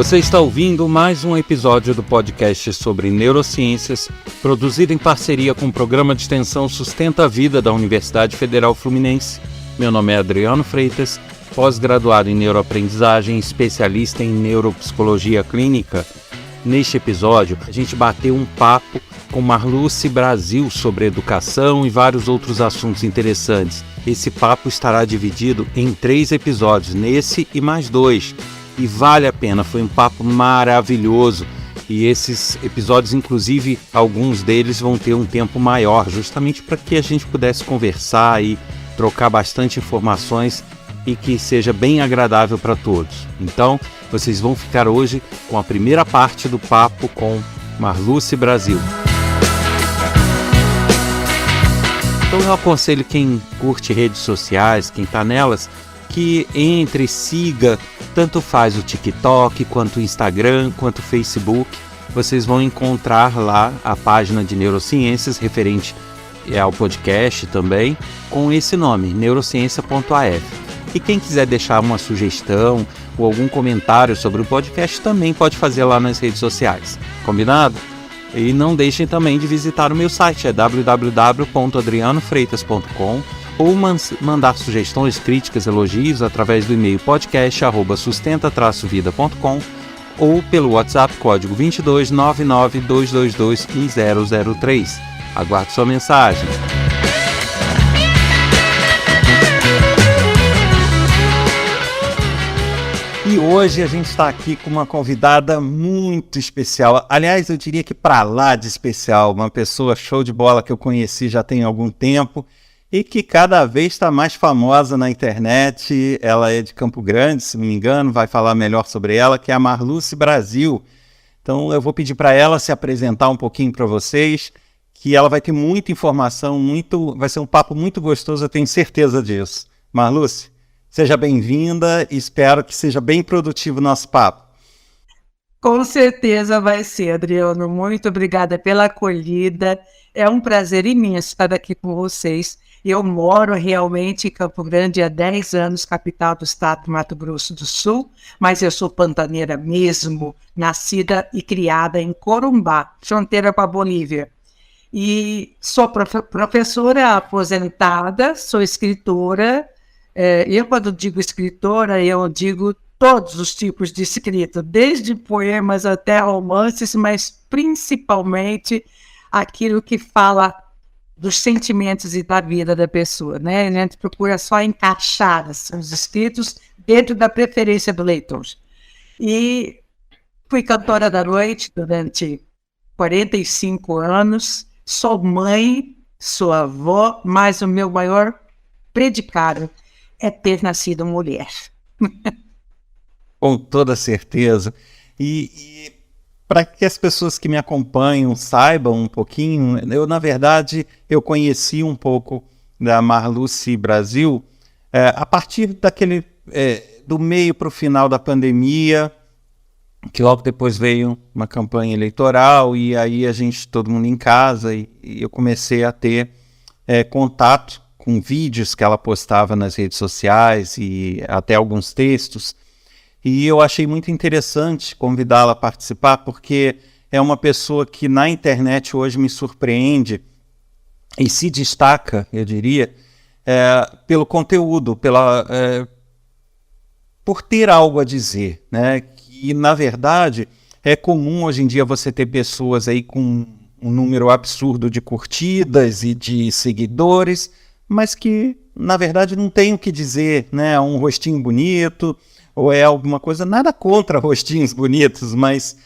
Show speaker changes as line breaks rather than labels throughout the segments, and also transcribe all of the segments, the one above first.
Você está ouvindo mais um episódio do podcast sobre neurociências, produzido em parceria com o programa de extensão Sustenta a Vida da Universidade Federal Fluminense. Meu nome é Adriano Freitas, pós-graduado em neuroaprendizagem e especialista em neuropsicologia clínica. Neste episódio, a gente bateu um papo com Marluce Brasil sobre educação e vários outros assuntos interessantes. Esse papo estará dividido em 3 episódios, nesse e mais 2. E vale a pena, foi um papo maravilhoso. E esses episódios, inclusive, alguns deles vão ter um tempo maior, justamente para que a gente pudesse conversar e trocar bastante informações e que seja bem agradável para todos. Então, vocês vão ficar hoje com a primeira parte do papo com Marluce Brasil. Então eu aconselho quem curte redes sociais, quem está nelas, que entre, siga, tanto faz o TikTok, quanto o Instagram, quanto o Facebook. Vocês vão encontrar lá a página de Neurociências, referente ao podcast também, com esse nome, neurociência.af. E quem quiser deixar uma sugestão ou algum comentário sobre o podcast, também pode fazer lá nas redes sociais. Combinado? E não deixem também de visitar o meu site, é www.adrianofreitas.com, ou mandar sugestões, críticas, elogios através do e-mail podcast@sustenta-vida.com ou pelo WhatsApp código 22 99 222 1003. Aguardo sua mensagem. E hoje a gente está aqui com uma convidada muito especial. Aliás, eu diria que para lá de especial, uma pessoa show de bola que eu conheci já tem algum tempo e que cada vez está mais famosa na internet. Ela é de Campo Grande, se não me engano, vai falar melhor sobre ela, que é a Marluce Brasil. Então eu vou pedir para ela se apresentar um pouquinho para vocês, que ela vai ter muita informação, vai ser um papo muito gostoso, eu tenho certeza disso. Marluce, seja bem-vinda e espero que seja bem produtivo o nosso papo.
Com certeza vai ser, Adriano. Muito obrigada pela acolhida. É um prazer imenso estar aqui com vocês. Eu moro realmente em Campo Grande há 10 anos, capital do estado do Mato Grosso do Sul, mas eu sou pantaneira mesmo, nascida e criada em Corumbá, fronteira com a Bolívia. E sou professora aposentada, sou escritora. Eu, quando digo escritora, eu digo todos os tipos de escrita, desde poemas até romances, mas principalmente aquilo que fala dos sentimentos e da vida da pessoa, né? A gente procura só encaixar os escritos dentro da preferência do leitor. E fui cantora da noite durante 45 anos, sou mãe, sou avó, mas o meu maior predicado é ter nascido mulher.
Com toda certeza. E para que as pessoas que me acompanham saibam um pouquinho, na verdade, eu conheci um pouco da Marluce Brasil a partir do meio para o final da pandemia, que logo depois veio uma campanha eleitoral, e aí todo mundo em casa, e eu comecei a ter contato com vídeos que ela postava nas redes sociais e até alguns textos. E eu achei muito interessante convidá-la a participar, porque é uma pessoa que na internet hoje me surpreende e se destaca, eu diria, pelo conteúdo, por ter algo a dizer, né? E, na verdade, é comum hoje em dia você ter pessoas aí com um número absurdo de curtidas e de seguidores, mas que, na verdade, não tem o que dizer, né? Um rostinho bonito, ou é alguma coisa, nada contra rostinhos bonitos, mas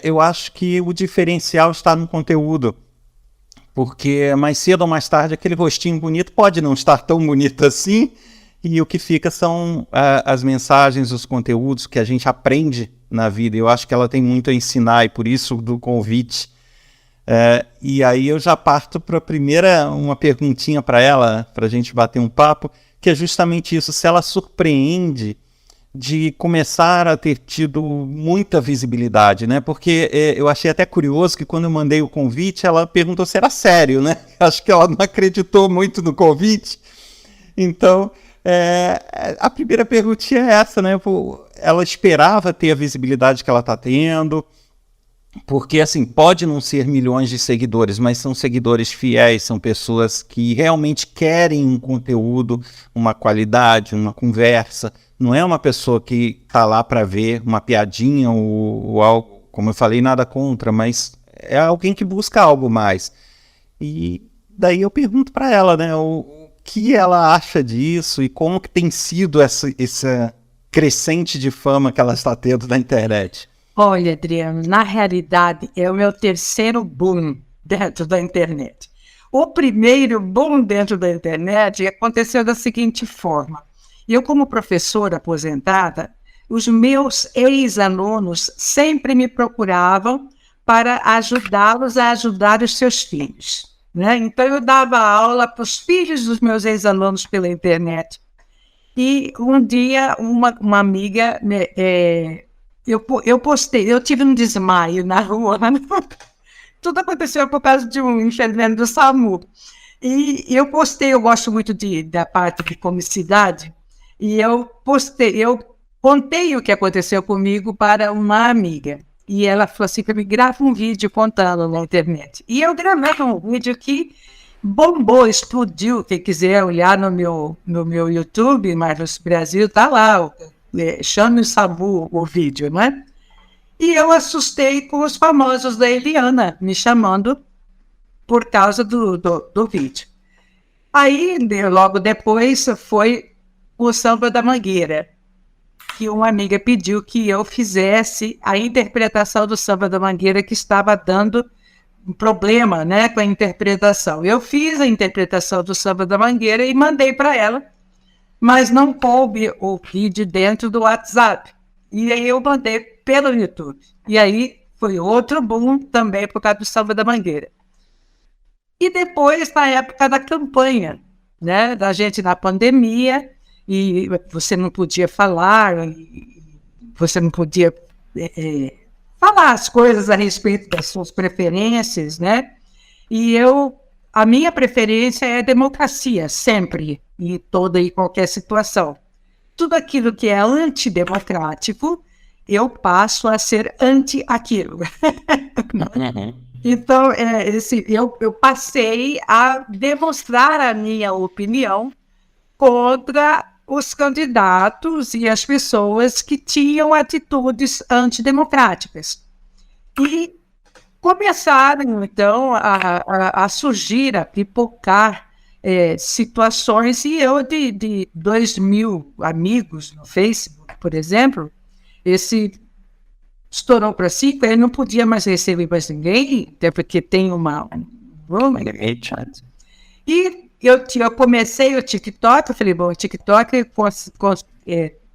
eu acho que o diferencial está no conteúdo, porque mais cedo ou mais tarde aquele rostinho bonito pode não estar tão bonito assim, e o que fica são as mensagens, os conteúdos que a gente aprende na vida. Eu acho que ela tem muito a ensinar, e por isso do convite. E aí eu já parto para uma perguntinha para ela, para a gente bater um papo, que é justamente isso, se ela surpreende de começar a ter tido muita visibilidade, né? Porque eu achei até curioso que quando eu mandei o convite, ela perguntou se era sério, né? Acho que ela não acreditou muito no convite. Então, A primeira pergunta é essa, né? Pô, ela esperava ter a visibilidade que ela está tendo, porque, assim, pode não ser milhões de seguidores, mas são seguidores fiéis, são pessoas que realmente querem um conteúdo, uma qualidade, uma conversa. Não é uma pessoa que está lá para ver uma piadinha ou algo, como eu falei, nada contra, mas é alguém que busca algo mais. E daí eu pergunto para ela, né, o que ela acha disso e como que tem sido essa crescente de fama que ela está tendo na internet.
Olha, Adriano, na realidade é o meu terceiro boom dentro da internet. O primeiro boom dentro da internet aconteceu da seguinte forma. Eu, como professora aposentada, os meus ex-alunos sempre me procuravam para ajudá-los a ajudar os seus filhos, né? Então, eu dava aula para os filhos dos meus ex-alunos pela internet. E um dia, uma amiga... Eu postei, eu tive um desmaio na rua, tudo aconteceu por causa de um enfermeiro do SAMU. E eu postei, eu gosto muito da parte de comicidade, e eu contei o que aconteceu comigo para uma amiga. E ela falou assim, me grava um vídeo contando na internet. E eu gravei um vídeo que bombou, explodiu. Quem quiser olhar no meu YouTube, Marlos Brasil, tá lá, chame o SAMU o vídeo, né? E eu assustei com os famosos da Eliana, me chamando por causa do vídeo. Aí, logo depois, foi o Samba da Mangueira, que uma amiga pediu que eu fizesse a interpretação do Samba da Mangueira, que estava dando um problema, né, com a interpretação. Eu fiz a interpretação do Samba da Mangueira e mandei para ela, mas não coube o vídeo dentro do WhatsApp. E aí eu mandei pelo YouTube. E aí foi outro boom também por causa do Samba da Mangueira. E depois, na época da campanha, né, da gente na pandemia, e você não podia falar, você não podia falar as coisas a respeito das suas preferências, né? E a minha preferência é a democracia, sempre, em toda e qualquer situação. Tudo aquilo que é antidemocrático, eu passo a ser anti aquilo. Então, eu passei a demonstrar a minha opinião contra os candidatos e as pessoas que tinham atitudes antidemocráticas. E começaram, então, a surgir, a pipocar situações, e eu, de 2.000 amigos no Facebook, por exemplo, esse estourou para 5, ele não podia mais receber mais ninguém, até porque tem uma e eu comecei o TikTok, eu falei, bom, o TikTok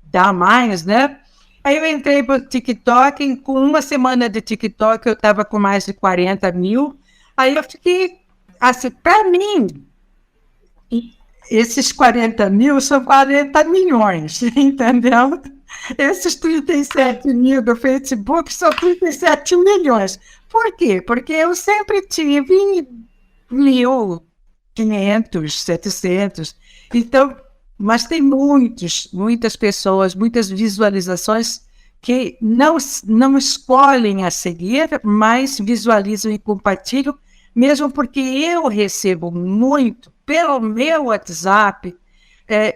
dá mais, né? Aí eu entrei para o TikTok, com uma semana de TikTok eu estava com mais de 40 mil, aí eu fiquei, assim, para mim, esses 40 mil são 40 milhões, entendeu? Esses 37 mil do Facebook são 37 milhões. Por quê? Porque eu sempre tive 1.500, 700. Então, mas tem muitas pessoas, muitas visualizações que não escolhem a seguir, mas visualizam e compartilham, mesmo porque eu recebo muito, pelo meu WhatsApp,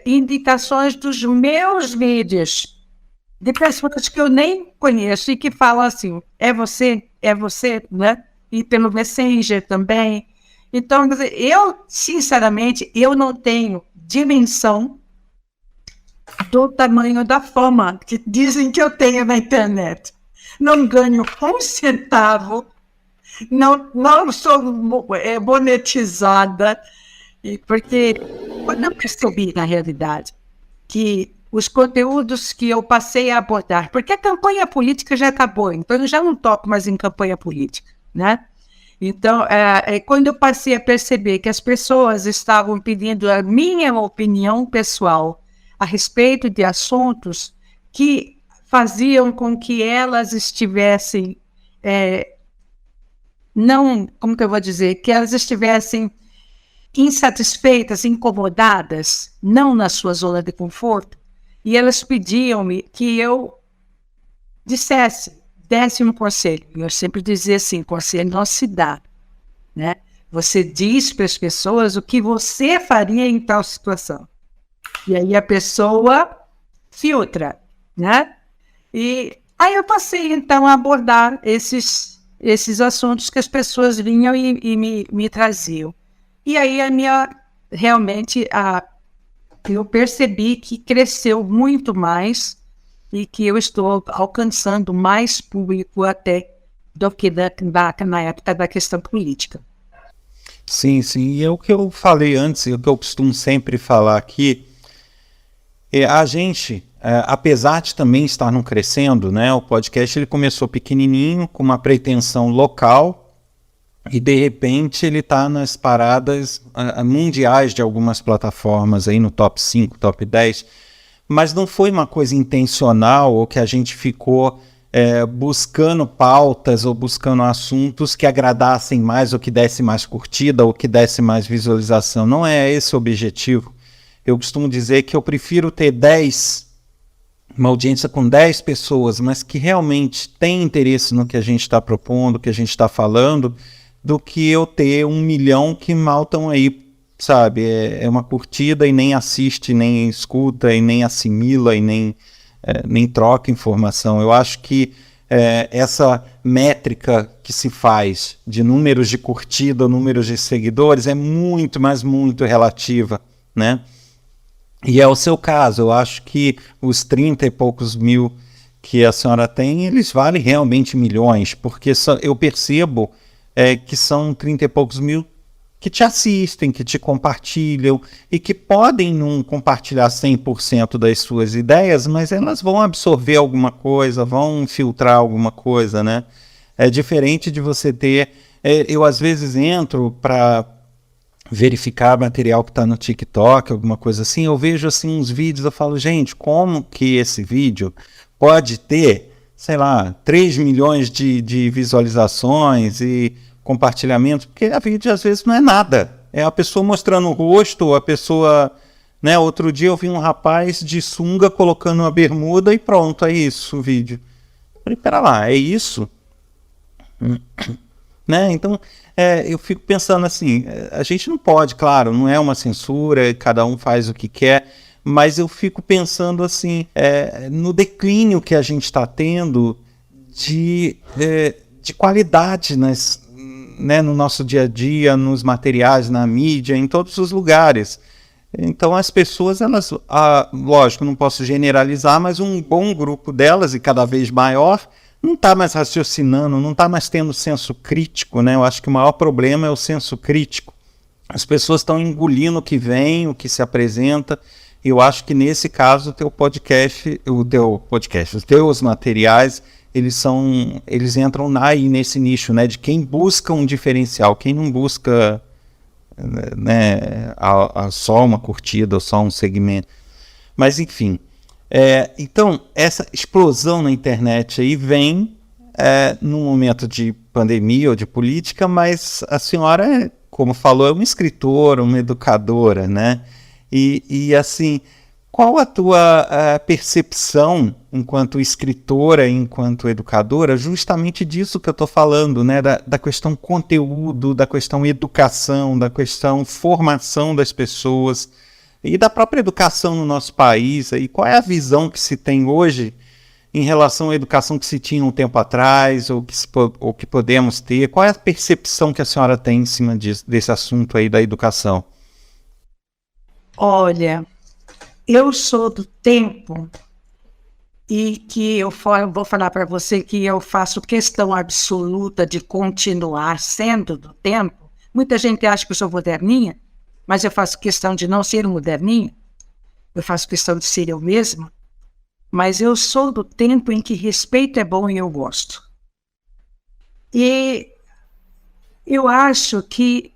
indicações dos meus vídeos, de pessoas que eu nem conheço e que falam assim, é você, né? E pelo Messenger também. Então, quer dizer, sinceramente, eu não tenho dimensão do tamanho da fama que dizem que eu tenho na internet. Não ganho um centavo, não sou monetizada, porque eu não percebi, na realidade, que os conteúdos que eu passei a abordar, porque a campanha política já acabou, então eu já não toco mais em campanha política, né? Então, quando eu passei a perceber que as pessoas estavam pedindo a minha opinião pessoal a respeito de assuntos que faziam com que elas estivessem, como que eu vou dizer, que elas estivessem insatisfeitas, incomodadas, não na sua zona de conforto, e elas pediam-me que eu desse um conselho. Eu sempre dizia assim, conselho não se dá, né? Você diz para as pessoas o que você faria em tal situação. E aí a pessoa filtra, né? E aí eu passei, então, a abordar esses assuntos que as pessoas vinham e me traziam. E aí realmente, eu percebi que cresceu muito mais e que eu estou alcançando mais público até do que na época da questão política.
Sim, sim. E é o que eu falei antes, e o que eu costumo sempre falar aqui, a gente, apesar de também estar não crescendo, né, o podcast ele começou pequenininho, com uma pretensão local, e de repente ele está nas paradas mundiais de algumas plataformas, aí no top 5, top 10, mas não foi uma coisa intencional ou que a gente ficou buscando pautas ou buscando assuntos que agradassem mais, ou que desse mais curtida, ou que desse mais visualização. Não é esse o objetivo. Eu costumo dizer que eu prefiro ter uma audiência com 10 pessoas, mas que realmente tem interesse no que a gente está propondo, que a gente está falando, do que eu ter 1 milhão que mal estão aí, sabe? É uma curtida e nem assiste, nem escuta, e nem assimila, e nem troca informação. Eu acho que essa métrica que se faz de números de curtida, números de seguidores, é muito, mas muito relativa, né? E é o seu caso. Eu acho que os 30 e poucos mil que a senhora tem, eles valem realmente milhões, porque eu percebo que são 30 e poucos mil que te assistem, que te compartilham e que podem não compartilhar 100% das suas ideias, mas elas vão absorver alguma coisa, vão filtrar alguma coisa, né? É diferente de você ter... eu às vezes entro para verificar material que está no TikTok, alguma coisa assim, eu vejo assim uns vídeos, eu falo, gente, como que esse vídeo pode ter, sei lá, 3 milhões de visualizações e compartilhamento? Porque a vídeo às vezes não é nada, é a pessoa mostrando o rosto, a pessoa, né? Outro dia eu vi um rapaz de sunga colocando uma bermuda e pronto, é isso o vídeo. Eu falei, pera lá, é isso? Né? Então, eu fico pensando assim, a gente não pode, claro, não é uma censura, cada um faz o que quer, mas eu fico pensando assim, no declínio que a gente está tendo de qualidade né, no nosso dia a dia, nos materiais, na mídia, em todos os lugares. Então as pessoas, elas, lógico, não posso generalizar, mas um bom grupo delas, e cada vez maior, não está mais raciocinando, não está mais tendo senso crítico, né? Eu acho que o maior problema é o senso crítico. As pessoas estão engolindo o que vem, o que se apresenta. Eu acho que nesse caso os teus materiais, eles entram nesse nicho, né? De quem busca um diferencial, quem não busca, né, só uma curtida ou só um segmento. Mas enfim. Então, essa explosão na internet aí vem num momento de pandemia ou de política, mas a senhora, como falou, é uma escritora, uma educadora, né? E assim, qual a tua percepção enquanto escritora, enquanto educadora, justamente disso que eu estou falando, né? Da questão conteúdo, da questão educação, da questão formação das pessoas, e da própria educação no nosso país. E qual é a visão que se tem hoje em relação à educação que se tinha um tempo atrás, ou que podemos ter? Qual é a percepção que a senhora tem em cima desse assunto aí da educação?
Olha, eu sou do tempo e que vou falar para você que eu faço questão absoluta de continuar sendo do tempo. Muita gente acha que eu sou moderninha, mas eu faço questão de não ser moderninha, eu faço questão de ser eu mesma, mas eu sou do tempo em que respeito é bom e eu gosto. E eu acho que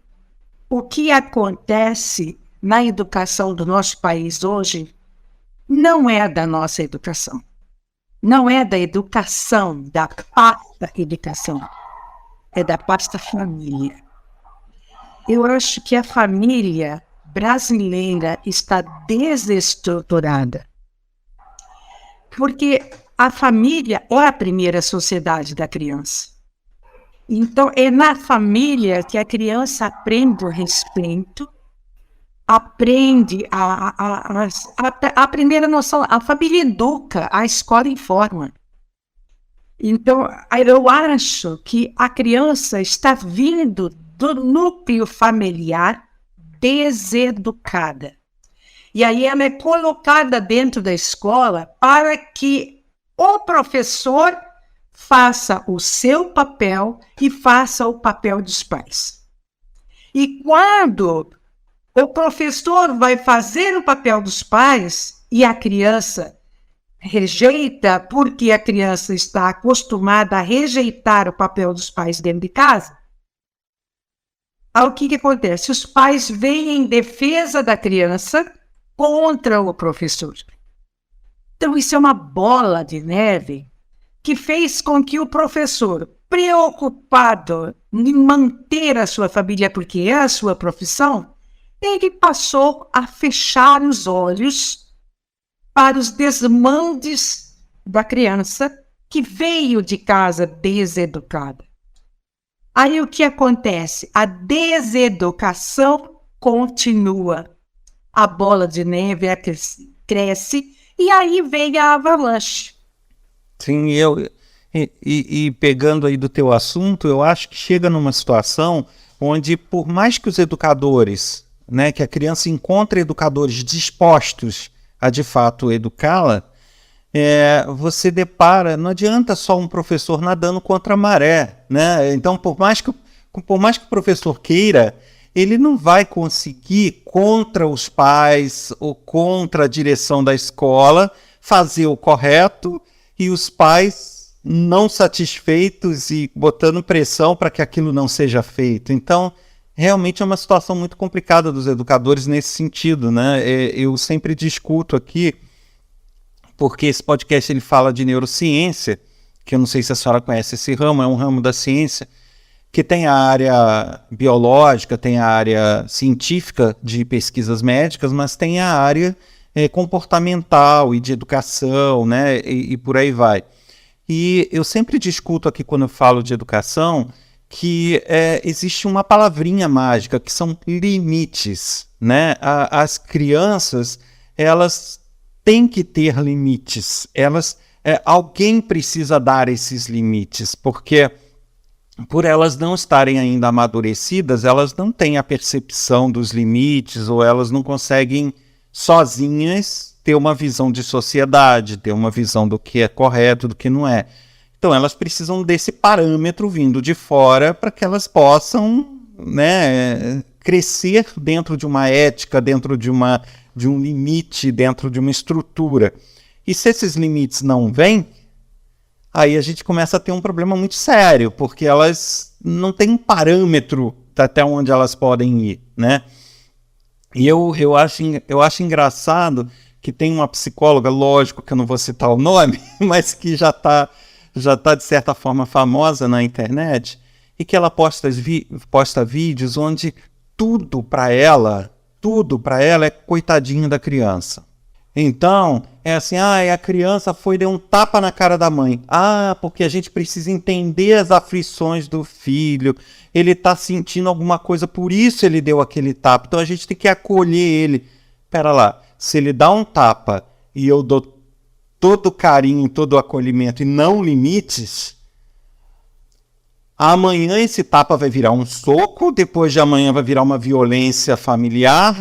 o que acontece na educação do nosso país hoje não é da nossa educação, não é da educação, da pasta educação, é da pasta família. Eu acho que a família brasileira está desestruturada, porque a família é a primeira sociedade da criança. Então, é na família que a criança aprende o respeito, aprende a primeira noção. A família educa, a escola informa. Então, eu acho que a criança está vindo do núcleo familiar deseducada. E aí ela é colocada dentro da escola para que o professor faça o seu papel e faça o papel dos pais. E quando o professor vai fazer o papel dos pais e a criança rejeita, porque a criança está acostumada a rejeitar o papel dos pais dentro de casa, o que acontece? Os pais vêm em defesa da criança contra o professor. Então, isso é uma bola de neve que fez com que o professor, preocupado em manter a sua família, porque é a sua profissão, ele passou a fechar os olhos para os desmandes da criança que veio de casa deseducada. Aí o que acontece? A deseducação continua. A bola de neve cresce e aí vem a avalanche.
Sim, e pegando aí do teu assunto, eu acho que chega numa situação onde, por mais que os educadores, né, que a criança encontre educadores dispostos a de fato educá-la, você depara, não adianta só um professor nadando contra a maré, né? Então, por mais que o professor queira, ele não vai conseguir, contra os pais ou contra a direção da escola, fazer o correto, e os pais não satisfeitos e botando pressão para que aquilo não seja feito. Então, realmente é uma situação muito complicada dos educadores nesse sentido, né? Eu sempre discuto aqui, porque esse podcast ele fala de neurociência, que eu não sei se a senhora conhece esse ramo, é um ramo da ciência, que tem a área biológica, tem a área científica de pesquisas médicas, mas tem a área comportamental e de educação, né, e por aí vai. E eu sempre discuto aqui, quando eu falo de educação, que existe uma palavrinha mágica, que são limites, né? As crianças, elas têm que ter limites, alguém precisa dar esses limites, porque por elas não estarem ainda amadurecidas, elas não têm a percepção dos limites, ou elas não conseguem sozinhas ter uma visão de sociedade, ter uma visão do que é correto, do que não é. Então elas precisam desse parâmetro vindo de fora para que elas possam, né, crescer dentro de uma ética, dentro de um limite, dentro de uma estrutura. E se esses limites não vêm, aí a gente começa a ter um problema muito sério, porque elas não têm um parâmetro até onde elas podem ir, né? E eu acho engraçado que tem uma psicóloga, lógico que eu não vou citar o nome, mas que já tá de certa forma famosa na internet, e que ela posta vídeos onde tudo para ela é coitadinho da criança. Então, é assim, a criança deu um tapa na cara da mãe. Porque a gente precisa entender as aflições do filho, ele está sentindo alguma coisa, por isso ele deu aquele tapa, então a gente tem que acolher ele. Pera lá, se ele dá um tapa e eu dou todo carinho, todo acolhimento e não limites, amanhã esse tapa vai virar um soco, depois de amanhã vai virar uma violência familiar,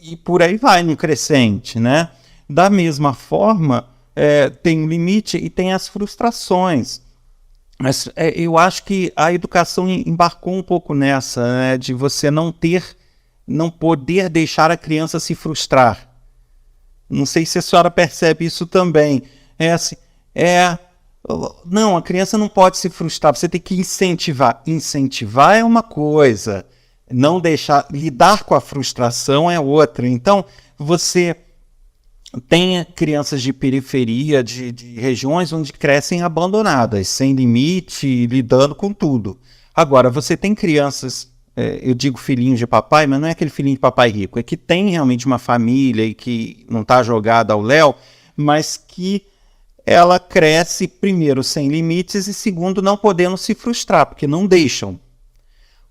e por aí vai, no crescente, né? Da mesma forma, tem um limite e tem as frustrações. Mas eu acho que a educação embarcou um pouco nessa, né, de você não poder deixar a criança se frustrar. Não sei se a senhora percebe isso também. Não, a criança não pode se frustrar, você tem que incentivar. Incentivar é uma coisa, não deixar, lidar com a frustração é outra. Então, você tem crianças de periferia, de regiões onde crescem abandonadas, sem limite, lidando com tudo. Agora, você tem crianças eu digo filhinho de papai, mas não é aquele filhinho de papai rico, é que tem realmente uma família e que não está jogada ao léu, mas que ela cresce, primeiro, sem limites e, segundo, não podendo se frustrar, porque não deixam.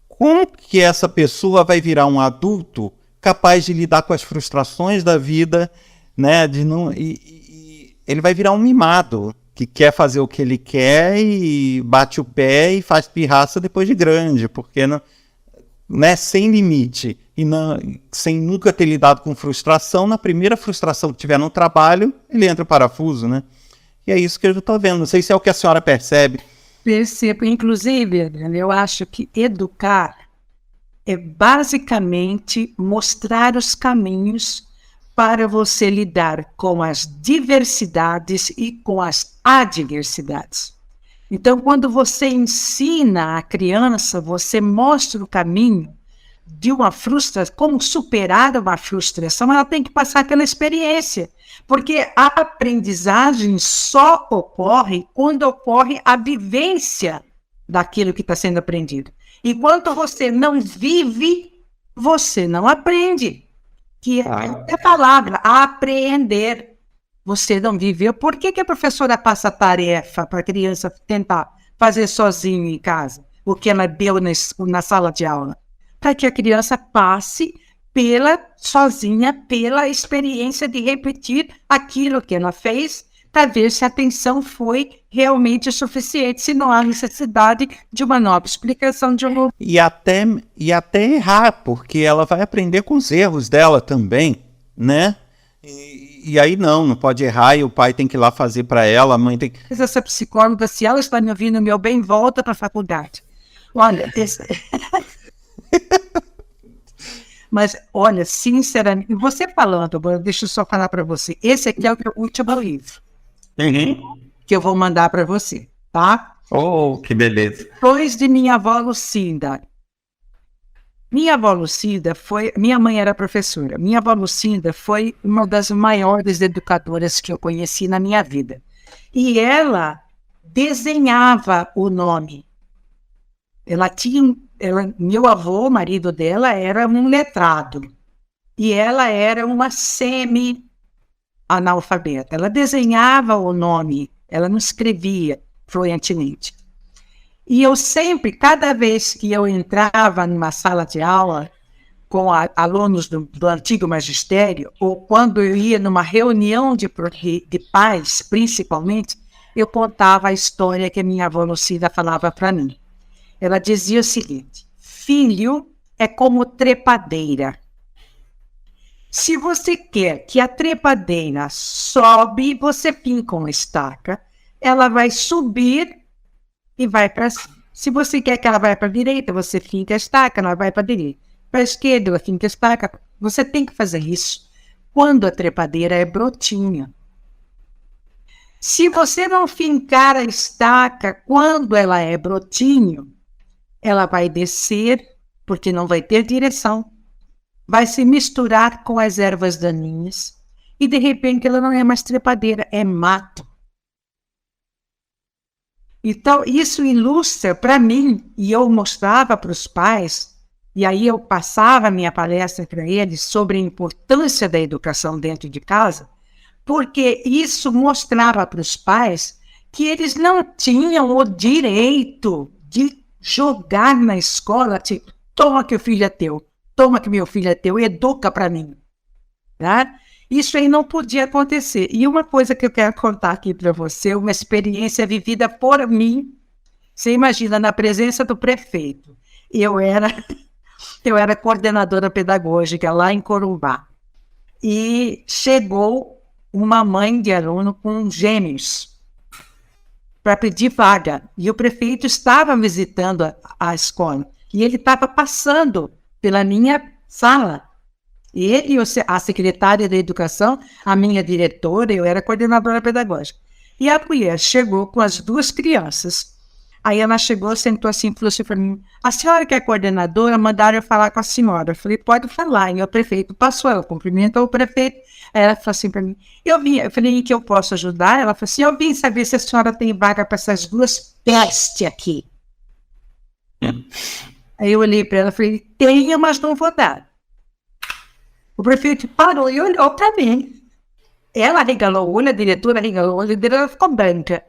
Como que essa pessoa vai virar um adulto capaz de lidar com as frustrações da vida, né? Ele vai virar um mimado, que quer fazer o que ele quer e bate o pé e faz pirraça depois de grande, porque não, né, sem limite e sem nunca ter lidado com frustração, na primeira frustração que tiver no trabalho, ele entra o parafuso, né? E é isso que eu estou vendo. Não sei se é o que a senhora percebe.
Percebo. Inclusive, Adriana, eu acho que educar é basicamente mostrar os caminhos para você lidar com as diversidades e com as adversidades. Então, quando você ensina a criança, você mostra o caminho de uma frustração, como superar uma frustração, ela tem que passar pela experiência, porque a aprendizagem só ocorre quando ocorre a vivência daquilo que está sendo aprendido. Enquanto você não vive, você não aprende. Que é a palavra, aprender. Você não viveu. Por que a professora passa tarefa para a criança tentar fazer sozinho em casa o que ela deu na sala de aula? Para que a criança passe sozinha pela experiência de repetir aquilo que ela fez, para ver se a atenção foi realmente suficiente, se não há necessidade de uma nova explicação de um novo.
E até errar, porque ela vai aprender com os erros dela também, né? E aí não pode errar e o pai tem que ir lá fazer para ela, a mãe tem que...
Essa psicóloga, se ela está me ouvindo, meu bem, volta para a faculdade. Olha, mas, olha, sinceramente, você falando, deixa eu só falar para você, esse aqui é o meu último livro, que eu vou mandar para você, tá?
Oh, que beleza.
Depois de minha avó Lucinda. Minha avó Lucinda minha mãe era professora, minha avó Lucinda foi uma das maiores educadoras que eu conheci na minha vida. E ela desenhava o nome. Meu avô, o marido dela, era um letrado. E ela era uma semi-analfabeta. Ela desenhava o nome, ela não escrevia fluentemente. E eu sempre, cada vez que eu entrava numa sala de aula com alunos do antigo magistério, ou quando eu ia numa reunião de pais, principalmente, eu contava a história que a minha avó Lucida falava para mim. Ela dizia o seguinte: filho é como trepadeira. Se você quer que a trepadeira sobe, você finca uma estaca, ela vai subir e vai para cima. Se você quer que ela vá para a direita, você finca a estaca, ela vai para a direita. Para a esquerda, ela finca a estaca. Você tem que fazer isso quando a trepadeira é brotinha. Se você não fincar a estaca quando ela é brotinho, ela vai descer, porque não vai ter direção, vai se misturar com as ervas daninhas e, de repente, ela não é mais trepadeira, é mato. Então, isso ilustra para mim, e eu mostrava para os pais, e aí eu passava a minha palestra para eles sobre a importância da educação dentro de casa, porque isso mostrava para os pais que eles não tinham o direito de jogar na escola, tipo, toma que o filho é teu, toma que meu filho é teu, educa para mim. Tá? Isso aí não podia acontecer. E uma coisa que eu quero contar aqui para você, uma experiência vivida por mim, você imagina, na presença do prefeito. Eu era coordenadora pedagógica lá em Corumbá. E chegou uma mãe de aluno com gêmeos para pedir vaga. E o prefeito estava visitando a escola. E ele estava passando pela minha sala. Ele, a secretária da educação, a minha diretora, eu era coordenadora pedagógica. E a mulher chegou com as duas crianças. Aí ela chegou, sentou assim, falou assim para mim: a senhora que é coordenadora, mandaram eu falar com a senhora. Eu falei: pode falar. E o prefeito passou, ela cumprimentou o prefeito. Aí ela falou assim para mim: eu falei: em que eu posso ajudar? Ela falou assim: eu vim saber se a senhora tem vaga para essas duas pestes aqui. Aí eu olhei para ela e falei, tenho, mas não vou dar. O prefeito parou e olhou para mim. Ela arregalou o olho, a diretora arregalou o olho dele, ela ficou branca.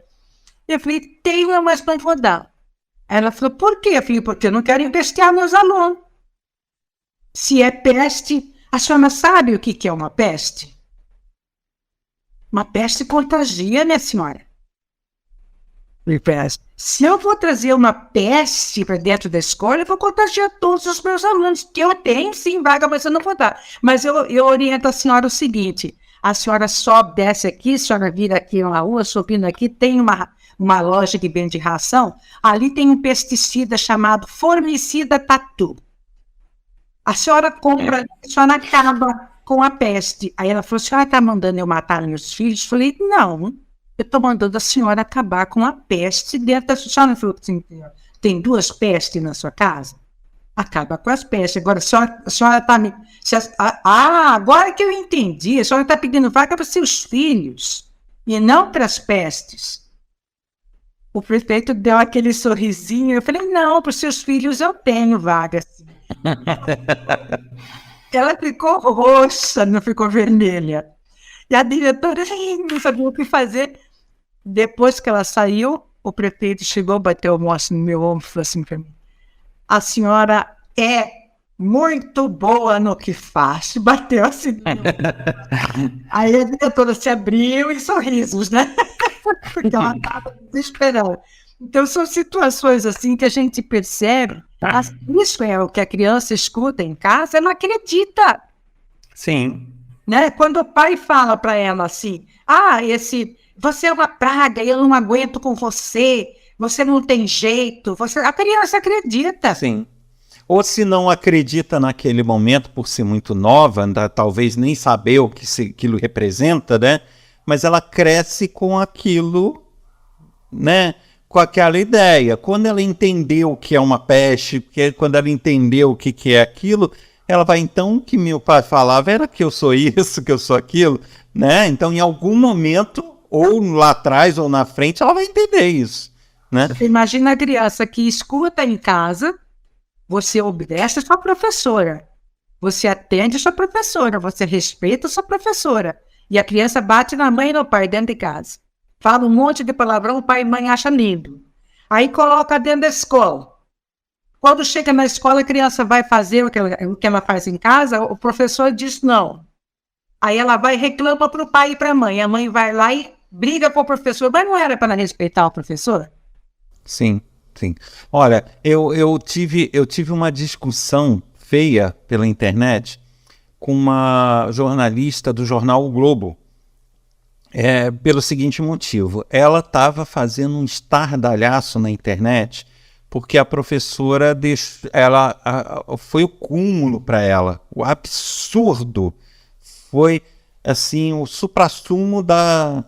Eu falei, tenho, mas não vou dar. Ela falou, por quê? Eu falei, porque eu não quero investigar meus alunos. Se é peste, a senhora sabe o que é uma peste? Uma peste contagia, minha senhora. Se eu vou trazer uma peste para dentro da escola, eu vou contagiar todos os meus alunos, que eu tenho sim vaga, mas eu não vou dar. Mas eu oriento a senhora o seguinte, a senhora sobe, desce aqui, a senhora vira aqui na rua, subindo aqui, tem uma loja que vende ração, ali tem um pesticida chamado formicida tatu. A senhora compra, a senhora acaba com a peste. Aí ela falou, a senhora está mandando eu matar meus filhos? Eu falei, não, eu estou mandando a senhora acabar com a peste dentro da sua... A senhora falou assim, tem 2 pestes na sua casa? Acaba com as pestes. Agora, a senhora está me... agora que eu entendi, a senhora está pedindo vaga para seus filhos e não para as pestes. O prefeito deu aquele sorrisinho, eu falei, não, para os seus filhos eu tenho vaga, sim. Ela ficou roxa, não ficou vermelha. E a diretora não sabia o que fazer. Depois que ela saiu, o prefeito chegou, bateu o moço no meu ombro e falou assim para mim, a senhora é muito boa no que faz. Bateu assim. Aí a diretora se abriu e sorrisos, né? Porque ela estava desesperada. Então, são situações assim que a gente percebe. Isso é o que a criança escuta em casa, ela acredita.
Sim.
Né? Quando o pai fala para ela assim, você é uma praga, eu não aguento com você não tem jeito, a criança acredita.
Sim. Ou se não acredita naquele momento, por ser muito nova, talvez nem saber o que aquilo representa, né? Mas ela cresce com aquilo, né? Com aquela ideia. Quando ela entendeu o que é uma peste, quando ela entendeu o que é aquilo, ela vai, então, o que meu pai falava era que eu sou isso, que eu sou aquilo, né? Então, em algum momento, ou lá atrás ou na frente, ela vai entender isso, né?
Imagina a criança que escuta em casa, você obedece a sua professora, você atende a sua professora, você respeita a sua professora, e a criança bate na mãe e no pai dentro de casa. Fala um monte de palavrão, o pai e mãe acham lindo. Aí coloca dentro da escola. Quando chega na escola, a criança vai fazer o que ela faz em casa, o professor diz não. Aí ela vai e reclama para o pai e para a mãe. A mãe vai lá e briga com o professor. Mas não era para respeitar o professor?
Sim, sim. Olha, eu tive uma discussão feia pela internet com uma jornalista do jornal O Globo. Pelo seguinte motivo, ela estava fazendo um estardalhaço na internet porque a professora foi o cúmulo para ela, o absurdo, foi assim o suprassumo da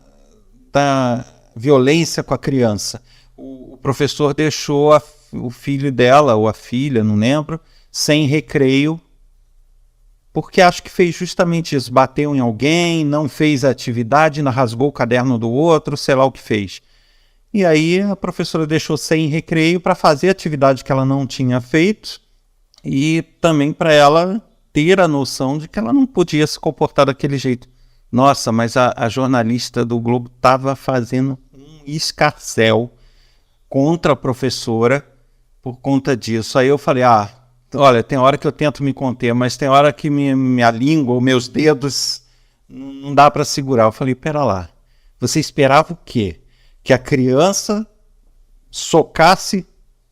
violência com a criança. O professor deixou o filho dela, ou a filha, não lembro, sem recreio, porque acho que fez justamente isso, bateu em alguém, não fez a atividade, não rasgou o caderno do outro, sei lá o que fez. E aí a professora deixou sem recreio para fazer a atividade que ela não tinha feito e também para ela ter a noção de que ela não podia se comportar daquele jeito. Nossa, mas a jornalista do Globo estava fazendo um escarcéu contra a professora por conta disso. Aí eu falei, olha, tem hora que eu tento me conter, mas tem hora que minha língua, meus dedos, não dá para segurar. Eu falei, pera lá, você esperava o quê? Que a criança socasse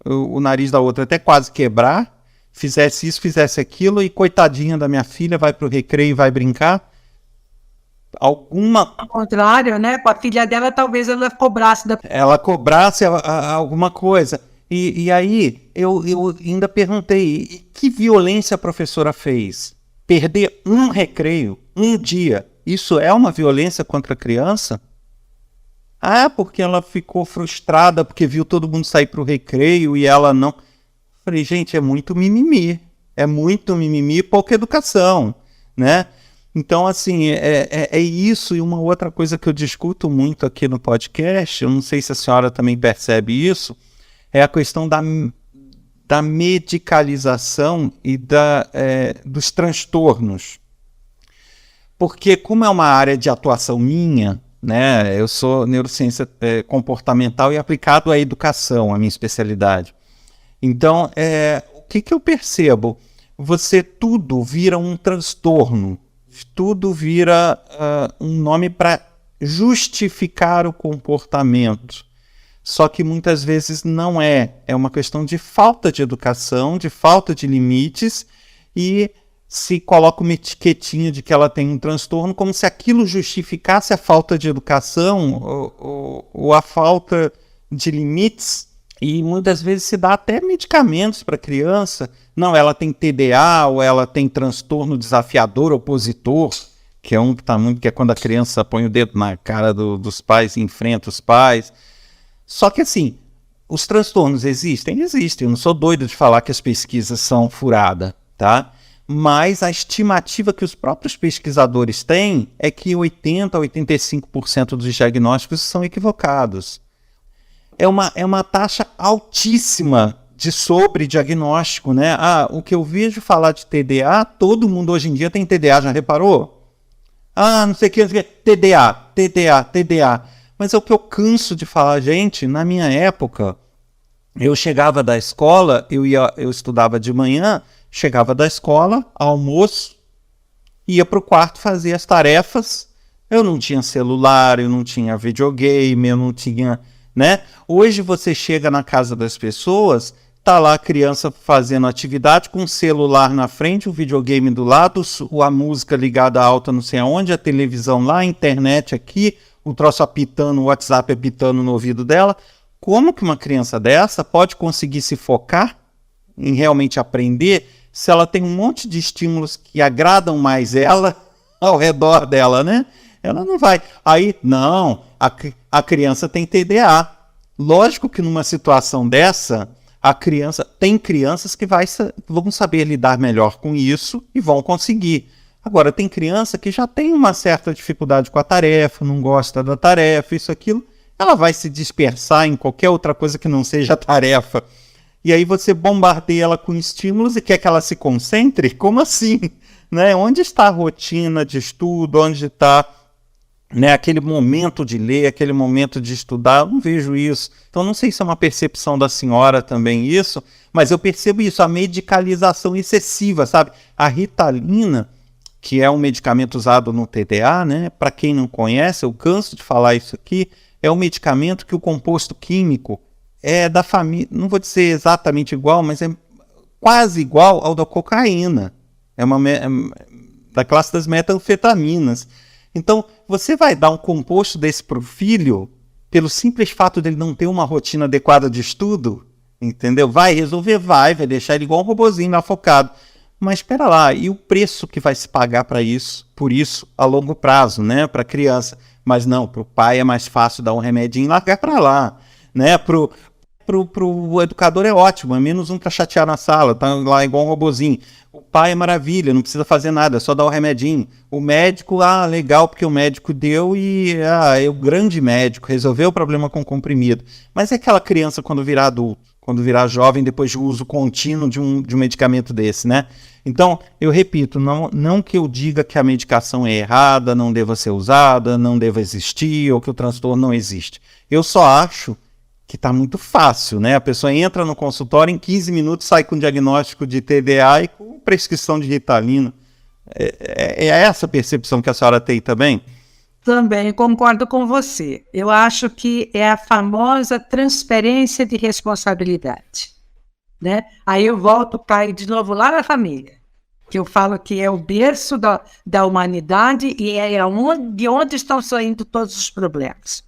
o nariz da outra até quase quebrar, fizesse isso, fizesse aquilo, e coitadinha da minha filha, vai pro recreio e vai brincar?
Ao contrário, né? Com a filha dela, talvez ela cobrasse
ela cobrasse alguma coisa. E aí eu ainda perguntei, que violência a professora fez? Perder um recreio, um dia, isso é uma violência contra a criança? Porque ela ficou frustrada porque viu todo mundo sair para o recreio e ela não. Falei, gente, é muito mimimi e pouca educação, né? Então, assim, é isso. E uma outra coisa que eu discuto muito aqui no podcast, eu não sei se a senhora também percebe isso, é a questão da medicalização e dos transtornos. Porque como é uma área de atuação minha, né, eu sou neurociência comportamental e aplicado à educação, a minha especialidade. Então, o que eu percebo? Tudo vira um transtorno, tudo vira um nome para justificar o comportamento. Só que muitas vezes não é uma questão de falta de educação, de falta de limites, e se coloca uma etiquetinha de que ela tem um transtorno, como se aquilo justificasse a falta de educação ou a falta de limites, e muitas vezes se dá até medicamentos para a criança. Não, ela tem TDA, ou ela tem transtorno desafiador opositor, que é um que está muito, que é quando a criança põe o dedo na cara dos pais e enfrenta os pais. Só que assim, os transtornos existem? Existem. Eu não sou doido de falar que as pesquisas são furadas, tá? Mas a estimativa que os próprios pesquisadores têm é que 80% a 85% dos diagnósticos são equivocados. É uma taxa altíssima de sobrediagnóstico, né? O que eu vejo falar de TDA, todo mundo hoje em dia tem TDA, já reparou? Não sei o que, TDA. Mas é o que eu canso de falar, gente. Na minha época, eu chegava da escola, eu estudava de manhã, chegava da escola, almoço, ia para o quarto fazer as tarefas. Eu não tinha celular, eu não tinha videogame, eu não tinha, né? Hoje você chega na casa das pessoas, tá lá a criança fazendo atividade com o celular na frente, o videogame do lado, a música ligada alta não sei aonde, a televisão lá, a internet aqui, o troço apitando, o WhatsApp apitando no ouvido dela. Como que uma criança dessa pode conseguir se focar em realmente aprender se ela tem um monte de estímulos que agradam mais ela ao redor dela, né? Ela não vai. Aí, não, a criança tem TDA. Lógico que numa situação dessa, tem crianças que vão saber lidar melhor com isso e vão conseguir. Agora, tem criança que já tem uma certa dificuldade com a tarefa, não gosta da tarefa, isso, aquilo. Ela vai se dispersar em qualquer outra coisa que não seja tarefa. E aí você bombardeia ela com estímulos e quer que ela se concentre? Como assim? Né? Onde está a rotina de estudo? Onde está, né, aquele momento de ler, aquele momento de estudar? Eu não vejo isso. Então não sei se é uma percepção da senhora também isso, mas eu percebo isso, a medicalização excessiva, sabe? A Ritalina, que é um medicamento usado no TDA, né? Para quem não conhece, eu canso de falar isso aqui, é um medicamento que o composto químico é da família, não vou dizer exatamente igual, mas é quase igual ao da cocaína. É da classe das metanfetaminas. Então, você vai dar um composto desse para o filho, pelo simples fato dele não ter uma rotina adequada de estudo, entendeu? Vai resolver? Vai deixar ele igual um robozinho lá focado. Mas espera lá, e o preço que vai se pagar por isso, a longo prazo, né, para a criança? Mas não, para o pai é mais fácil dar um remedinho e largar para lá, né? Pro educador é ótimo, é menos um para chatear na sala, tá lá igual um robozinho. O pai é maravilha, não precisa fazer nada, é só dar o remedinho. O médico, legal, porque o médico deu e é o grande médico, resolveu o problema com comprimido. Mas é aquela criança quando virar adulto, quando virar jovem, depois de uso contínuo de um medicamento desse, né? Então, eu repito, não que eu diga que a medicação é errada, não deva ser usada, não deva existir, ou que o transtorno não existe. Eu só acho que está muito fácil, né? A pessoa entra no consultório, em 15 minutos sai com diagnóstico de TDA e com prescrição de Ritalina. É essa percepção que a senhora tem também?
Também concordo com você. Eu acho que é a famosa transferência de responsabilidade, né? Aí eu caio de novo lá na família, que eu falo que é o berço da humanidade e de onde estão saindo todos os problemas,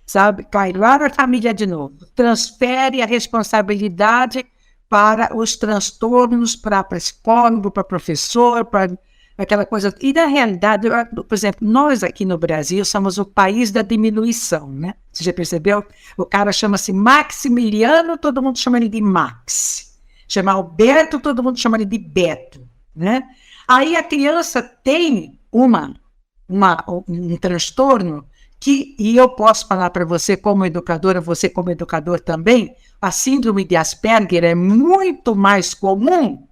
sabe? Cai lá na família de novo, transfere a responsabilidade para os transtornos, para psicólogo, para professor, para aquela coisa. E na realidade, por exemplo, nós aqui no Brasil somos o país da diminuição, né? Você já percebeu? O cara chama-se Maximiliano, todo mundo chama ele de Max. Chama Alberto, todo mundo chama ele de Beto, né? Aí a criança tem um transtorno e eu posso falar para você como educadora, você como educador também, a síndrome de Asperger é muito mais comum,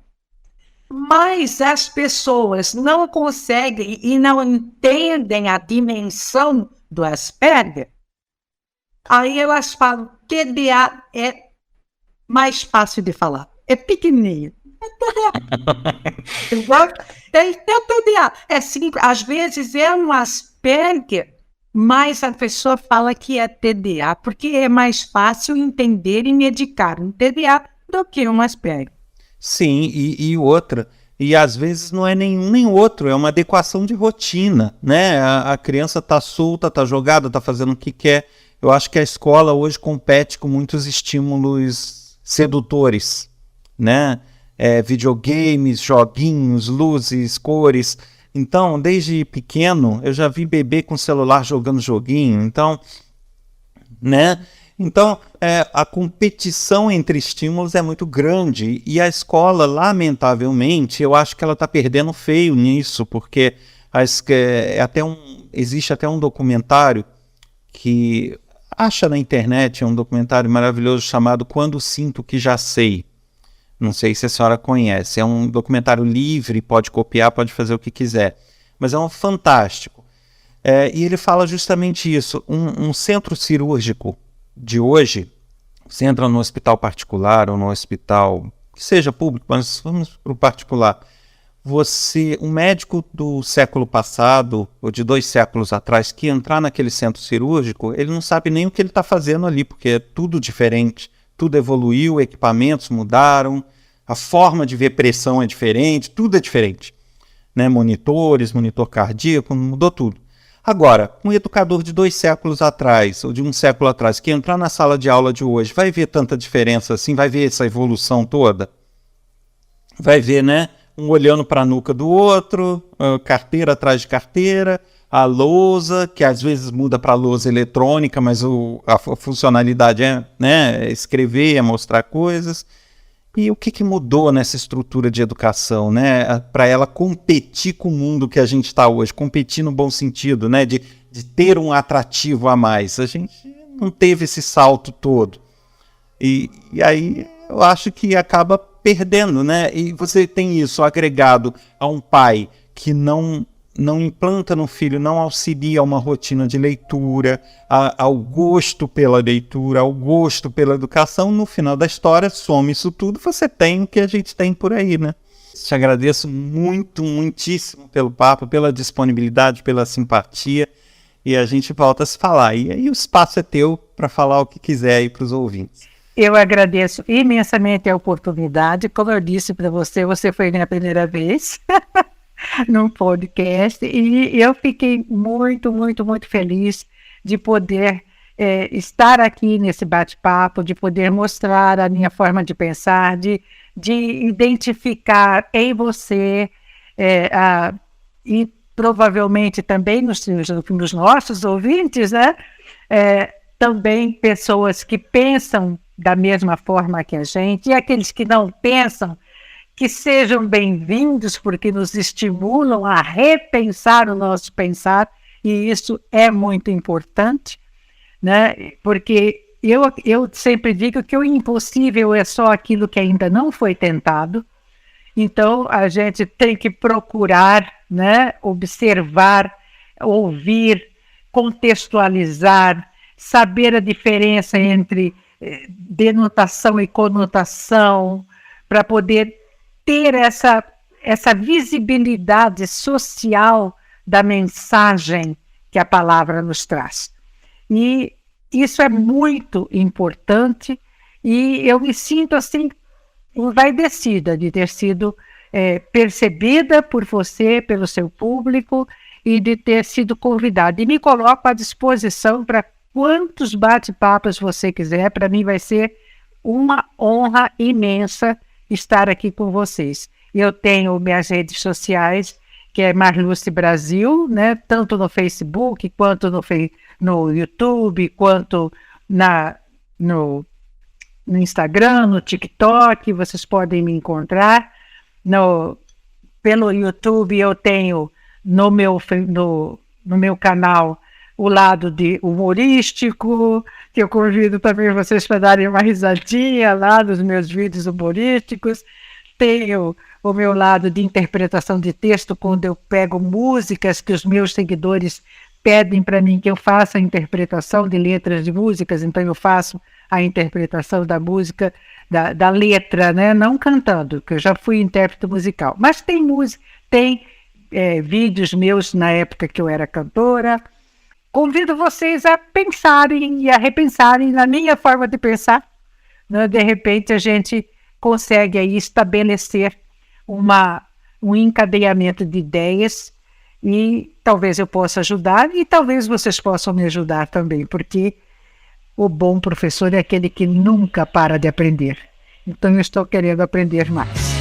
mas as pessoas não conseguem e não entendem a dimensão do Asperger. Aí elas falam, TDA é mais fácil de falar, é pequenininho. É TDA, é simples, às vezes é um Asperger, mas a pessoa fala que é TDA, porque é mais fácil entender e medicar um TDA do que um Asperger.
Sim, e outra, e às vezes não é nenhum nem outro, é uma adequação de rotina, né? A criança está solta, está jogada, está fazendo o que quer. Eu acho que a escola hoje compete com muitos estímulos sedutores, né? Videogames, joguinhos, luzes, cores. Então, desde pequeno, eu já vi bebê com celular jogando joguinho, então, né? Então, a competição entre estímulos é muito grande e a escola, lamentavelmente, eu acho que ela está perdendo feio nisso, porque existe até um documentário que acha na internet, é um documentário maravilhoso chamado Quando Sinto Que Já Sei. Não sei se a senhora conhece. É um documentário livre, pode copiar, pode fazer o que quiser. Mas é um fantástico. E ele fala justamente isso. Um centro cirúrgico de hoje, você entra no hospital particular ou no hospital que seja público, mas vamos para o particular. Um médico do século passado, ou de 2 séculos atrás, que entrar naquele centro cirúrgico, ele não sabe nem o que ele está fazendo ali, porque é tudo diferente, tudo evoluiu, equipamentos mudaram, a forma de ver pressão é diferente, tudo é diferente. Né? Monitores, monitor cardíaco, mudou tudo. Agora, um educador de 2 séculos atrás, ou de 1 século atrás, que entrar na sala de aula de hoje, vai ver tanta diferença assim, vai ver essa evolução toda? Vai ver, né? Um olhando para a nuca do outro, carteira atrás de carteira, a lousa, que às vezes muda para lousa eletrônica, mas a funcionalidade é, né, escrever, é mostrar coisas. E o que mudou nessa estrutura de educação, né, para ela competir com o mundo que a gente está hoje, competir no bom sentido, né, de ter um atrativo a mais? A gente não teve esse salto todo. E aí eu acho que acaba perdendo, né? E você tem isso agregado a um pai que não implanta no filho, não auxilia uma rotina de leitura, ao gosto pela leitura, ao gosto pela educação. No final da história, some isso tudo, você tem o que a gente tem por aí, né? Te agradeço muitíssimo pelo papo, pela disponibilidade, pela simpatia, e a gente volta a se falar. E aí o espaço é teu para falar o que quiser aí para os ouvintes.
Eu agradeço imensamente a oportunidade. Como eu disse para você, você foi minha primeira vez num podcast e eu fiquei muito feliz de poder estar aqui nesse bate-papo, de poder mostrar a minha forma de pensar, de identificar em você e provavelmente também nos nossos ouvintes, né? Também pessoas que pensam da mesma forma que a gente, e aqueles que não pensam, que sejam bem-vindos, porque nos estimulam a repensar o nosso pensar, e isso é muito importante, né? Porque eu sempre digo que o impossível é só aquilo que ainda não foi tentado, então a gente tem que procurar, né? Observar, ouvir, contextualizar, saber a diferença entre denotação e conotação, para poder ter essa visibilidade social da mensagem que a palavra nos traz. E isso é muito importante e eu me sinto assim envaidecida de ter sido percebida por você, pelo seu público e de ter sido convidada. E me coloco à disposição para quantos bate-papos você quiser. Para mim vai ser uma honra imensa estar aqui com vocês. Eu tenho minhas redes sociais, que é Marluce Brasil, né? Tanto no Facebook, quanto no YouTube, quanto no Instagram, no TikTok, vocês podem me encontrar. Pelo YouTube eu tenho no meu canal
o lado de humorístico, que eu convido também vocês para darem uma risadinha lá nos meus vídeos humorísticos. Tenho o meu lado de interpretação de texto, quando eu pego músicas que os meus seguidores pedem para mim que eu faça a interpretação de letras de músicas, então eu faço a interpretação da música, da letra, né? Não cantando, que eu já fui intérprete musical. Mas tem música, tem vídeos meus na época que eu era cantora. Convido vocês a pensarem e a repensarem na minha forma de pensar. Né? De repente a gente consegue aí estabelecer um encadeamento de ideias e talvez eu possa ajudar e talvez vocês possam me ajudar também, porque o bom professor é aquele que nunca para de aprender. Então eu estou querendo aprender mais.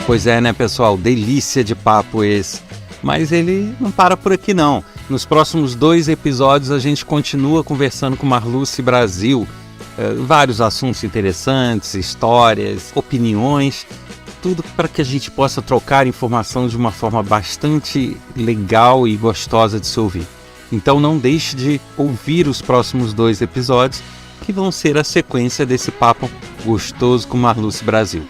Pois é, né, pessoal? Delícia de papo esse. Mas ele não para por aqui, não. Nos próximos 2 episódios a gente continua conversando com Marluce Brasil. Vários assuntos interessantes, histórias, opiniões, tudo para que a gente possa trocar informação de uma forma bastante legal e gostosa de se ouvir. Então não deixe de ouvir os próximos 2 episódios, que vão ser a sequência desse papo gostoso com Marluce Brasil.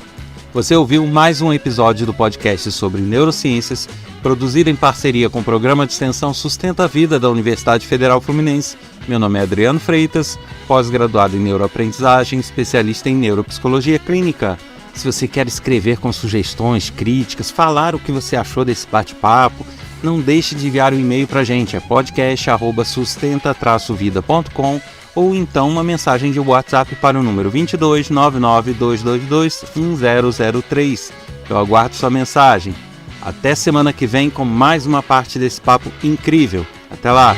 Você ouviu mais um episódio do podcast sobre neurociências, produzido em parceria com o Programa de Extensão Sustenta a Vida da Universidade Federal Fluminense. Meu nome é Adriano Freitas, pós-graduado em neuroaprendizagem, especialista em neuropsicologia clínica. Se você quer escrever com sugestões, críticas, falar o que você achou desse bate-papo, não deixe de enviar um e-mail para a gente, é podcast@sustenta-vida.com, ou então uma mensagem de WhatsApp para o número 22 99 222 1003. Eu aguardo sua mensagem. Até semana que vem com mais uma parte desse papo incrível. Até lá!